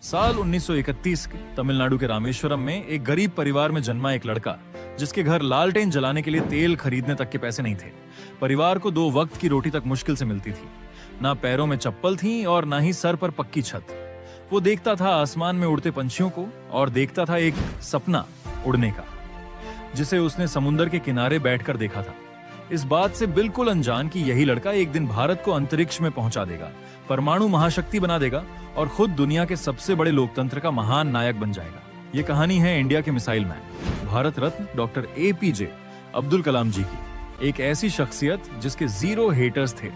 साल 1931 के तमिलनाडु के रामेश्वरम में एक गरीब परिवार में जन्मा एक लड़का, जिसके घर लालटेन जलाने के लिए तेल खरीदने तक के पैसे नहीं थे। परिवार को 2 वक्त की रोटी तक मुश्किल से मिलती थी। ना पैरों में चप्पल थी और ना ही सर पर पक्की छत। वो देखता था आसमान में उड़ते पंछियों को और देखता था एक सपना उड़ने का, जिसे उसने समुद्र के किनारे बैठकर देखा था। इस बात से बिल्कुल अनजान कि यही लड़का एक दिन भारत को अंतरिक्ष में पहुंचा देगा, परमाणु महाशक्ति बना देगा और खुद दुनिया के सबसे बड़े लोकतंत्र का महान नायक बन जाएगा। ये कहानी है इंडिया के missile man, Bharat Ratna doctor APJ Abdul Kalam जी की। एक ऐसी शख्सियत जिसके 0 हेटर्स थे,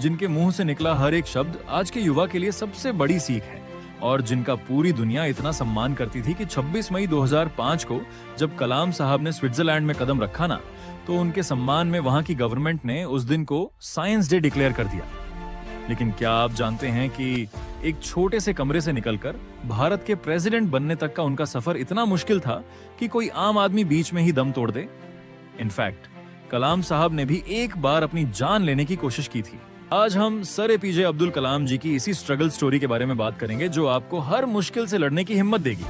जिनके मुंह से निकला हर एक शब्द आज के युवा के लिए सबसे बड़ी सीख है और जिनका पूरी दुनिया इतना सम्मान करती थी कि 26 मई 2005 को जब कलाम साहब ने स्विट्जरलैंड में कदम रखा ना, तो उनके सम्मान में वहां की गवर्नमेंट ने उस दिन को साइंस डे डिक्लेयर कर दिया। लेकिन क्या आप जानते हैं कि एक छोटे से कमरे से निकलकर भारत के प्रेसिडेंट बनने तक का उनका सफर इतना मुश्किल था कि कोई आम आदमी बीच में ही दम तोड़ दे। इनफैक्ट कलाम साहब ने भी एक बार अपनी जान लेने की कोशिश की थी। आज हम सर APJ अब्दुल कलाम जी की इसी स्ट्रगल स्टोरी के बारे में बात करेंगे, जो आपको हर मुश्किल से लड़ने की हिम्मत देगी।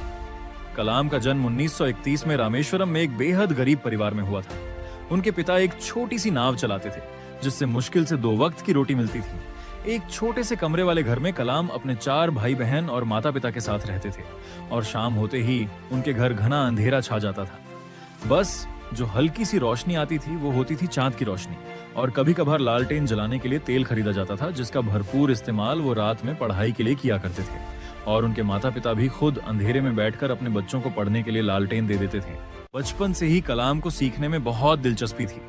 कलाम का जन्म 1931 में रामेश्वरम में एक बेहद गरीब परिवार में हुआ था। उनके पिता एक छोटी सी नाव चलाते थे, जिससे मुश्किल से 2 वक्त की रोटी मिलती थी। एक छोटे से कमरे वाले घर में कलाम अपने 4 भाई बहन और माता पिता के साथ रहते थे और शाम होते ही उनके घर घना अंधेरा छा जाता था। बस जो हल्की सी रोशनी आती थी वो होती थी चांद की रोशनी, और कभी कभार लालटेन जलाने के लिए तेल खरीदा जाता था, जिसका भरपूर इस्तेमाल वो रात में पढ़ाई के लिए किया करते थे। और उनके माता पिता भी खुद अंधेरे में बैठकर अपने बच्चों को पढ़ने के लिए लालटेन दे देते थे। बचपन से ही कलाम को सीखने में बहुत दिलचस्पी थी।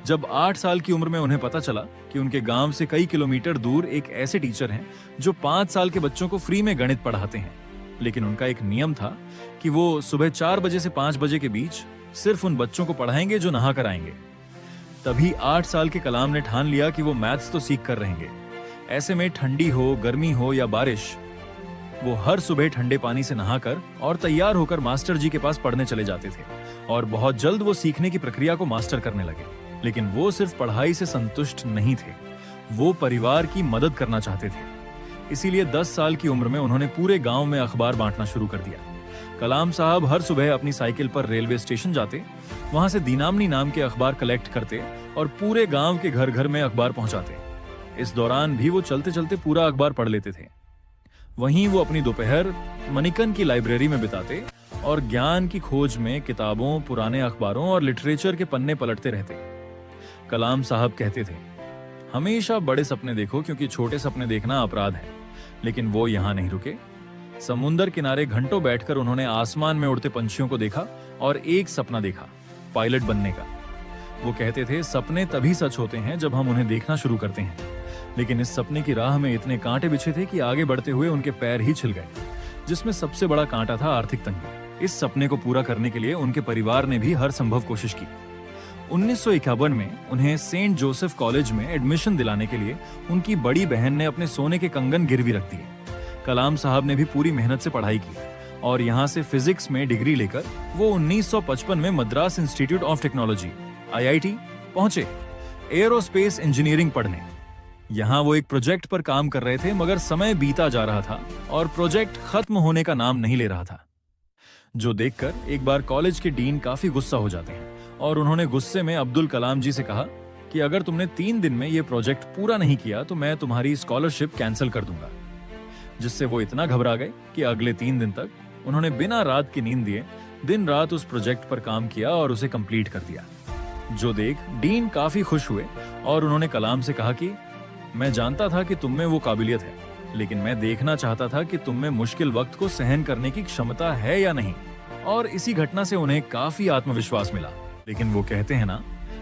जब 8 साल की उम्र में उन्हें पता चला कि उनके गांव से कई किलोमीटर दूर एक ऐसे टीचर हैं जो 5 साल के बच्चों को फ्री में गणित पढ़ाते हैं, लेकिन उनका एक नियम था कि वो सुबह 4 बजे से 5 बजे के बीच सिर्फ उन बच्चों को पढ़ाएंगे जो नहा कर आएंगे। तभी 8 साल के कलाम ने ठान लिया कि वो मैथ्स तो सीख कर रहेंगे। ऐसे में ठंडी हो, गर्मी हो या बारिश, वो हर सुबह ठंडे पानी से नहाकर और तैयार होकर मास्टर जी के पास पढ़ने चले जाते थे और बहुत जल्द वो सीखने की प्रक्रिया को मास्टर करने लगे। लेकिन वो सिर्फ पढ़ाई से संतुष्ट नहीं थे, वो परिवार की मदद करना चाहते थे। इसीलिए 10 साल की उम्र में उन्होंने पूरे गांव में अखबार बांटना शुरू कर दिया। कलाम साहब हर सुबह अपनी साइकिल पर रेलवे स्टेशन जाते, वहां से दीनामनी नाम के अखबार कलेक्ट करते और पूरे गांव के घर घर में अखबार पहुंचाते। इस दौरान भी वो चलते चलते पूरा अखबार पढ़ लेते थे। वहीं वो अपनी दोपहर मनिकन की लाइब्रेरी में बिताते और ज्ञान की खोज में किताबों, पुराने अखबारों और लिटरेचर के पन्ने पलटते रहते। कलाम साहब कहते थे, हमेशा बड़े सपने देखो क्योंकि छोटे सपने देखना अपराध है। लेकिन वो यहाँ नहीं रुके। समुद्र किनारे घंटों बैठकर उन्होंने आसमान में उड़ते पंछियों को देखा और एक सपना देखा, पायलट बनने का। वो कहते थे, सपने तभी सच होते हैं जब हम उन्हें देखना शुरू करते हैं। लेकिन इस सपने की राह में इतने कांटे बिछे थे कि आगे बढ़ते हुए उनके पैर ही छिल गए, जिसमें सबसे बड़ा कांटा था आर्थिक तंगी। इस सपने को पूरा करने के लिए उनके परिवार ने भी हर संभव कोशिश की। 1951 में उन्हें सेंट जोसेफ कॉलेज में एडमिशन दिलाने के लिए उनकी बड़ी बहन ने अपने सोने के कंगन गिरवी रख दिए। कलाम साहब ने भी पूरी मेहनत से पढ़ाई की और यहाँ से फिजिक्स में डिग्री लेकर वो 1955 में Madras institute of technology IIT पहुंचे, एयरोस्पेस इंजीनियरिंग पढ़ने। यहाँ वो एक प्रोजेक्ट पर काम कर रहे थे, मगर समय बीता जा रहा था और प्रोजेक्ट खत्म होने का नाम नहीं ले रहा था, जो देखकर एक बार कॉलेज के डीन काफी गुस्सा हो जाते हैं और उन्होंने गुस्से में अब्दुल कलाम जी से कहा कि अगर तुमने 3 दिन में ये प्रोजेक्ट पूरा नहीं किया तो मैं तुम्हारी स्कॉलरशिप कैंसिल कर दूंगा। जिससे वो इतना घबरा गए कि अगले 3 दिन तक उन्होंने बिना रात की नींद दिए दिन रात उस प्रोजेक्ट पर काम किया और उसे कंप्लीट कर दिया। जो देख डीन काफी खुश हुए और उन्होंने कलाम से कहा कि मैं जानता था कि तुम में वो काबिलियत है, लेकिन मैं देखना चाहता था कि तुम में मुश्किल वक्त को सहन करने की क्षमता है या नहीं। और इसी घटना से उन्हें काफी आत्मविश्वास मिला। लेकिन वो कहते हैं ना,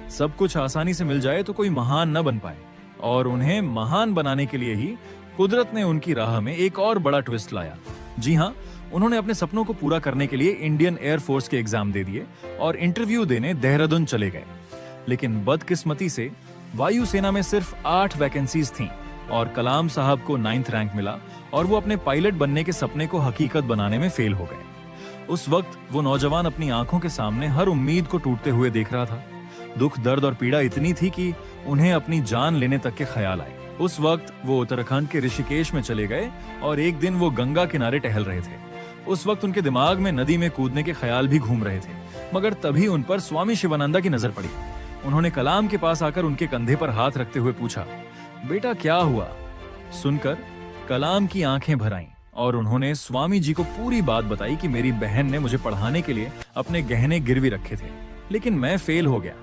सब कुछ आसानी से मिल जाए तो कोई महान न बन पाए, और उन्हें महान बनाने के लिए ही कुदरत ने उनकी राह में एक और बड़ा ट्विस्ट लाया। जी हाँ, उन्होंने अपने सपनों को पूरा करने के लिए इंडियन एयरफोर्स के एग्जाम दे दिए और इंटरव्यू देने देहरादून चले गए। लेकिन बदकिस्मती से वायुसेना में सिर्फ 8 वैकेंसीज थीं और कलाम साहब को 9th रैंक मिला और वो अपने पायलट बनने के सपने को हकीकत बनाने में फेल हो गए। उस वक्त वो नौजवान अपनी आंखों के सामने हर उम्मीद को टूटते हुए देख रहा था। दुख, दर्द और पीड़ा इतनी थी कि उन्हें अपनी जान लेने तक के ख्याल आए। उस वक्त वो उत्तराखंड के ऋषिकेश में चले गए और एक दिन वो गंगा किनारे टहल रहे थे। उस वक्त उनके दिमाग में नदी में कूदने के ख्याल भी घूम रहे थे, मगर तभी उन पर स्वामी शिवानंदा की नजर पड़ी। उन्होंने कलाम के पास आकर उनके कंधे पर हाथ रखते हुए पूछा, बेटा क्या हुआ? सुनकर कलाम की आंखें भर आईं और उन्होंने स्वामी जी को पूरी बात बताई कि मेरी बहन ने मुझे पढ़ाने के लिए अपने गहने गिरवी रखे थे, लेकिन मैं फेल हो गया।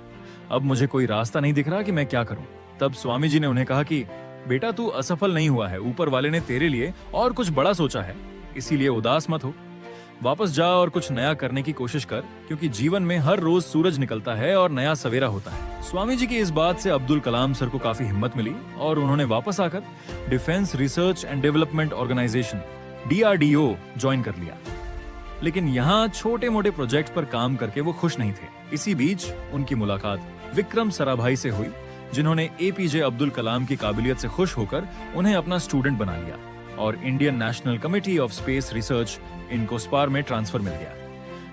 अब मुझे कोई रास्ता नहीं दिख रहा कि मैं क्या करूं। तब स्वामी जी ने उन्हें कहा कि बेटा तू असफल नहीं हुआ है, ऊपर वाले ने तेरे लिए और कुछ बड़ा सोचा है, इसीलिए उदास मत हो। वापस जा और कुछ नया करने की कोशिश कर, क्योंकि जीवन में हर रोज सूरज निकलता है और नया सवेरा होता है। स्वामी जी की इस बात से अब्दुल कलाम सर को काफी हिम्मत मिली और उन्होंने वापस आकर defence research and development organisation DRDO join कर लिया। लेकिन यहाँ छोटे मोटे प्रोजेक्ट पर काम करके वो खुश नहीं थे। इसी बीच उनकी मुलाकात विक्रम साराभाई से हुई, जिन्होंने APJ अब्दुल कलाम की काबिलियत से खुश होकर उन्हें अपना स्टूडेंट बना लिया और Indian National Committee of Space Research INCOSPAR में ट्रांसफर मिल गया,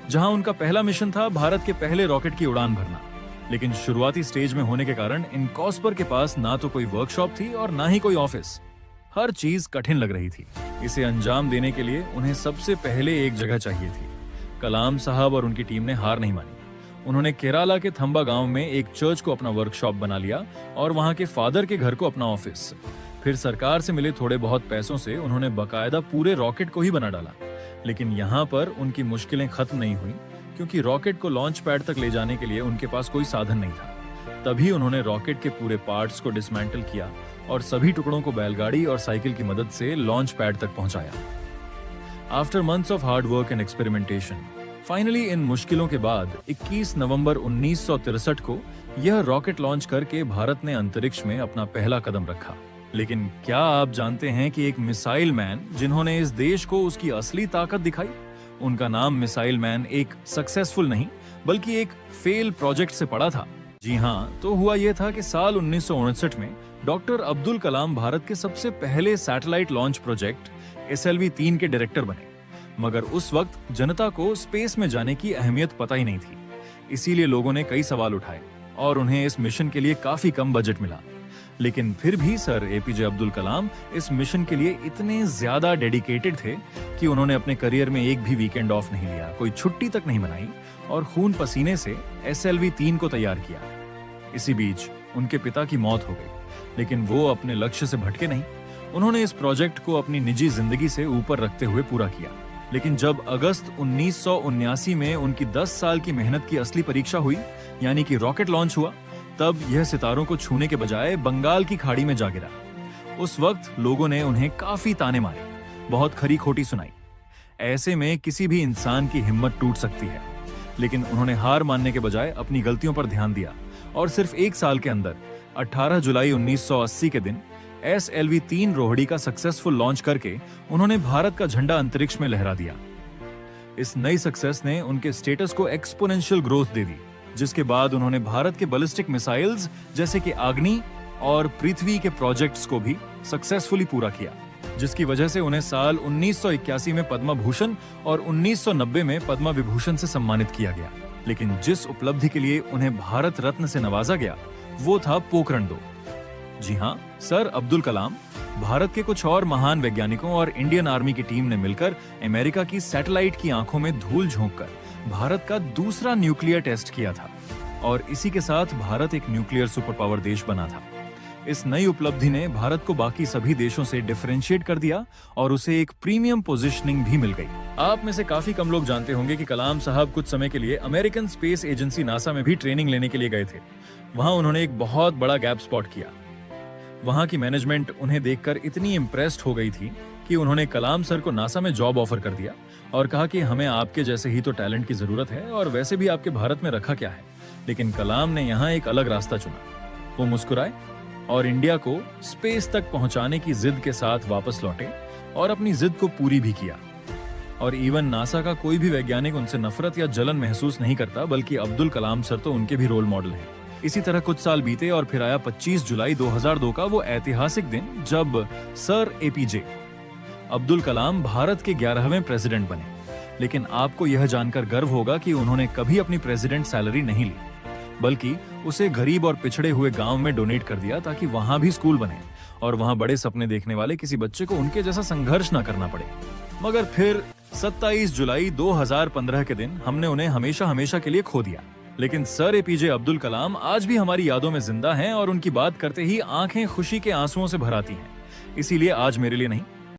जहां उनका पहला मिशन था भारत के पहले रॉकेट की उड़ान भरना। लेकिन शुरुआती स्टेज में होने के कारण इनकोस्पर के पास ना तो कोई वर्कशॉप थी और ना ही कोई ऑफिस। हर चीज कठिन लग रही थी। इसे अंजाम देने के लिए उन्हें सबसे पहले एक जगह चाहिए थी। कलाम साहब और उनकी टीम ने हार नहीं मानी। उन्होंने केरला के थंबा गांव में एक चर्च को अपना वर्कशॉप बना लिया और वहां के फादर के घर को अपना ऑफिस। फिर सरकार से मिले थोड़े बहुत पैसों से उन्होंने बकायदा पूरे रॉकेट को ही बना डाला। लेकिन यहाँ पर उनकी मुश्किलें खत्म नहीं हुई, क्योंकि रॉकेट को लॉन्च पैड तक ले जाने के लिए उनके पास कोई साधन नहीं था। तभी उन्होंने रॉकेट के पूरे पार्ट्स को डिसमेंटल किया और सभी टुकड़ों को बैलगाड़ी और साइकिल की मदद से लॉन्च पैड तक पहुंचाया। After months of hard work and experimentation, finally in मुश्किलों के बाद 21 नवंबर 1963 को यह रॉकेट लॉन्च करके भारत ने अंतरिक्ष में अपना पहला कदम रखा। लेकिन क्या आप जानते हैं कि एक मिसाइल मैन जिन्होंने इस देश को उसकी असली ताकत दिखाई, उनका नाम मिसाइल मैन एक सक्सेसफुल नहीं बल्कि एक फेल प्रोजेक्ट से पड़ा था। जी हाँ, तो हुआ यह था कि साल 1959 में डॉक्टर अब्दुल कलाम भारत के सबसे पहले सैटेलाइट लॉन्च प्रोजेक्ट SLV-3 के डायरेक्टर बने। मगर उस वक्त जनता को स्पेस में जाने की अहमियत पता ही नहीं थी, इसीलिए लोगों ने कई सवाल उठाए और उन्हें इस मिशन के लिए काफी कम बजट मिला। लेकिन फिर भी सर APJ अब्दुल कलाम इस मिशन के लिए इतने ज्यादा डेडिकेटेड थे कि उन्होंने अपने करियर में एक भी वीकेंड ऑफ नहीं लिया, कोई छुट्टी तक नहीं मनाई और खून पसीने से SLV-3 को तैयार किया। इसी बीच उनके पिता की मौत हो गई, लेकिन वो अपने लक्ष्य से भटके नहीं। उन्होंने इस प्रोजेक्ट को अपनी निजी जिंदगी से ऊपर रखते हुए पूरा किया। लेकिन जब अगस्त 1979 में उनकी 10 साल की मेहनत की असली परीक्षा हुई, यानी कि रॉकेट लॉन्च हुआ, तब यह सितारों को छूने के बजाय बंगाल की खाड़ी में जा गिरा। उस वक्त लोगों ने उन्हें काफी ताने मारे, बहुत खरी खोटी सुनाई। ऐसे में किसी भी इंसान की हिम्मत टूट सकती है, लेकिन उन्होंने हार मानने के बजाय अपनी गलतियों पर ध्यान दिया और सिर्फ एक साल के अंदर 18 जुलाई 1980 के दिन SLV-3 रोहिणी का सक्सेसफुल लॉन्च करके उन्होंने भारत का झंडा अंतरिक्ष में लहरा दिया। इस नई सक्सेस ने उनके स्टेटस को एक्सपोनेंशियल ग्रोथ दे दी, जिसके बाद उन्होंने भारत के बैलिस्टिक मिसाइल्स जैसे कि अग्नि और पृथ्वी के प्रोजेक्ट्स को भी सक्सेसफुली पूरा किया, जिसकी वजह से उन्हें साल 1981 में पद्म भूषण और 1990 में पद्म विभूषण से सम्मानित किया गया। लेकिन जिस उपलब्धि के लिए उन्हें भारत रत्न से नवाजा गया वो था पोखरण 2। जी हाँ, सर अब्दुल कलाम, भारत के कुछ और महान वैज्ञानिकों और इंडियन आर्मी की टीम ने मिलकर अमेरिका की सैटेलाइट की आंखों में धूल झोंककर भारत का दूसरा न्यूक्लियर टेस्ट किया था और इसी के साथ भारत एक न्यूक्लियर सुपर पावर देश बना था। इस नई उपलब्धि ने भारत को बाकी सभी देशों से डिफरेंशिएट कर दिया और उसे एक प्रीमियम पोजीशनिंग भी मिल गई। आप में से काफी कम लोग जानते होंगे कि कलाम साहब कुछ समय के लिए अमेरिकन स्पेस एजेंसी नासा में भी ट्रेनिंग लेने के लिए गए थे। वहां उन्होंने एक बहुत बड़ा गैप स्पॉट किया। वहां की मैनेजमेंट उन्हें देखकर इतनी इम्प्रेस्ड हो गई थी कि उन्होंने कलाम सर को नासा में जॉब ऑफर कर दिया और कहा कि हमें आपके जैसे ही तो टैलेंट की जरूरत है और वैसे भी आपके भारत में रखा क्या है। लेकिन कलाम ने यहाँ एक अलग रास्ता चुना। वो मुस्कुराए और इंडिया को स्पेस तक पहुंचाने की जिद के साथ वापस लौटे और अपनी जिद को पूरी भी किया। और इवन नासा का कोई भी वैज्ञानिक उनसे नफरत या जलन महसूस नहीं करता, बल्कि अब्दुल कलाम सर तो उनके भी रोल मॉडल हैं। इसी तरह कुछ साल बीते और फिर आया 25 जुलाई 2002 का वो ऐतिहासिक दिन जब सर APJ अब्दुल कलाम भारत के 11वें प्रेसिडेंट बने। लेकिन आपको यह जानकर गर्व होगा कि उन्होंने कभी अपनी प्रेसिडेंट सैलरी नहीं ली, बल्कि उसे गरीब और पिछड़े हुए गांव में डोनेट कर दिया ताकि वहां भी स्कूल बने और वहां बड़े सपने देखने वाले किसी बच्चे को उनके जैसा संघर्ष ना करना पड़े। मगर फिर 27 जुलाई 2015 के दिन हमने उन्हें हमेशा हमेशा के लिए खो दिया। लेकिन सर एपीजे अब्दुल कलाम आज भी हमारी यादों में जिंदा हैं और उनकी बात करते ही आंखें खुशी के आंसुओं से भर आती हैं। इसीलिए आज मेरे लिए नहीं